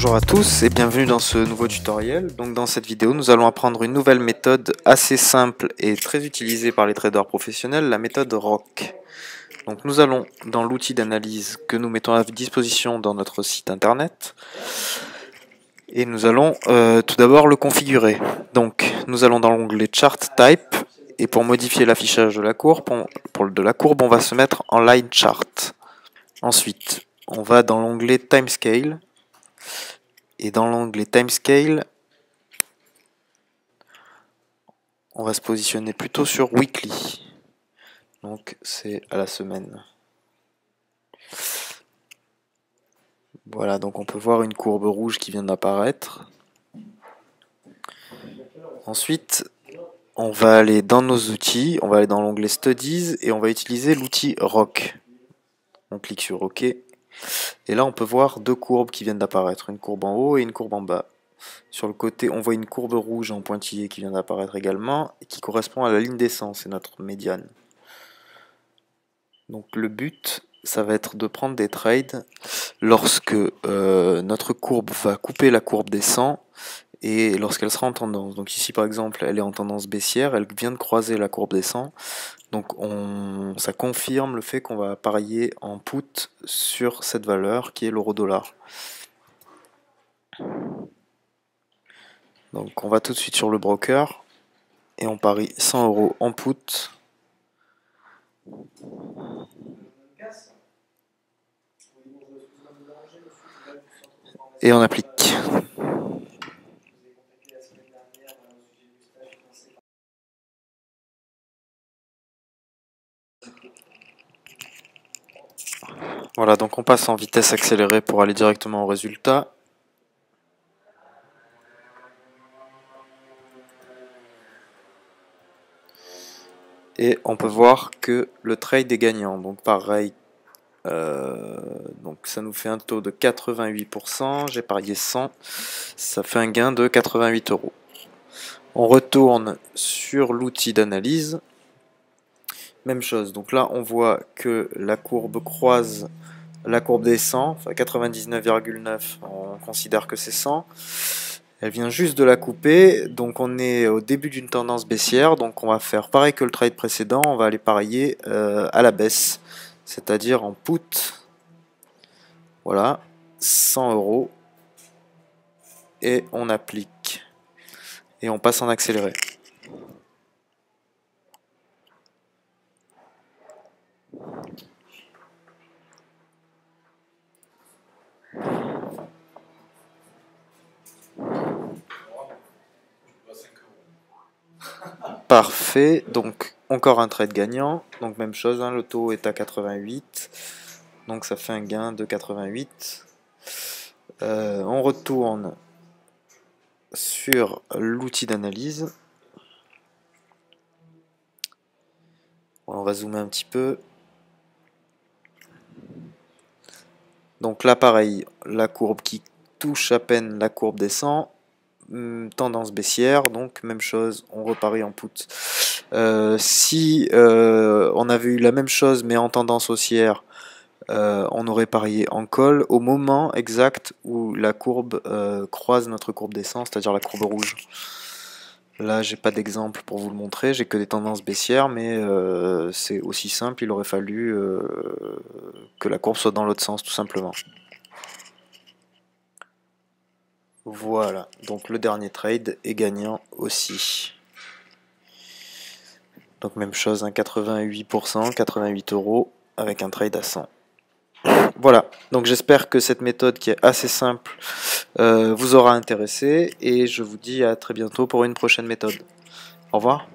Bonjour à tous et bienvenue dans ce nouveau tutoriel. Donc dans cette vidéo, nous allons apprendre une nouvelle méthode assez simple et très utilisée par les traders professionnels, la méthode ROC. Donc nous allons dans l'outil d'analyse que nous mettons à disposition dans notre site internet et nous allons tout d'abord le configurer. Donc nous allons dans l'onglet Chart Type et pour modifier l'affichage de la courbe, on va se mettre en Line Chart. Ensuite, on va dans l'onglet Timescale. Et dans l'onglet Timescale, on va se positionner plutôt sur Weekly. Donc c'est à la semaine. Voilà, donc on peut voir une courbe rouge qui vient d'apparaître. Ensuite, on va aller dans nos outils, on va aller dans l'onglet Studies et on va utiliser l'outil ROC. On clique sur OK. Et là, on peut voir deux courbes qui viennent d'apparaître, une courbe en haut et une courbe en bas. Sur le côté, on voit une courbe rouge en pointillé qui vient d'apparaître également, et qui correspond à la ligne descente, c'est notre médiane. Donc le but, ça va être de prendre des trades lorsque notre courbe va couper la courbe des 100, et lorsqu'elle sera en tendance. Donc ici par exemple, elle est en tendance baissière, elle vient de croiser la courbe des 100, donc ça confirme le fait qu'on va parier en put sur cette valeur qui est l'euro-dollar. Donc on va tout de suite sur le broker et on parie 100 € en put. Et on applique. Voilà, donc on passe en vitesse accélérée pour aller directement au résultat. Et on peut voir que le trade est gagnant. Donc pareil, donc ça nous fait un taux de 88%. J'ai parié 100, ça fait un gain de 88 €. On retourne sur l'outil d'analyse. Même chose, donc là on voit que la courbe croise la courbe des 100, enfin 99,9, on considère que c'est 100. Elle vient juste de la couper, donc on est au début d'une tendance baissière, donc on va faire pareil que le trade précédent, on va aller parier à la baisse, c'est-à-dire en put. Voilà, 100 €, et on applique, et on passe en accéléré. Parfait, donc encore un trade gagnant, donc même chose, hein, le taux est à 88, donc ça fait un gain de 88. On retourne sur l'outil d'analyse. On va zoomer un petit peu. Donc là pareil, la courbe qui touche à peine la courbe des 100, tendance baissière, donc même chose, on reparie en put. Si on avait eu la même chose mais en tendance haussière, on aurait parié en call au moment exact où la courbe croise notre courbe des 100, c'est-à-dire la courbe rouge. Là, j'ai pas d'exemple pour vous le montrer, j'ai que des tendances baissières, mais c'est aussi simple, il aurait fallu que la courbe soit dans l'autre sens, tout simplement. Voilà, donc le dernier trade est gagnant aussi. Donc même chose, hein, 88%, 88 € avec un trade à 100. Voilà, donc j'espère que cette méthode qui est assez simple vous aura intéressé et je vous dis à très bientôt pour une prochaine méthode. Au revoir.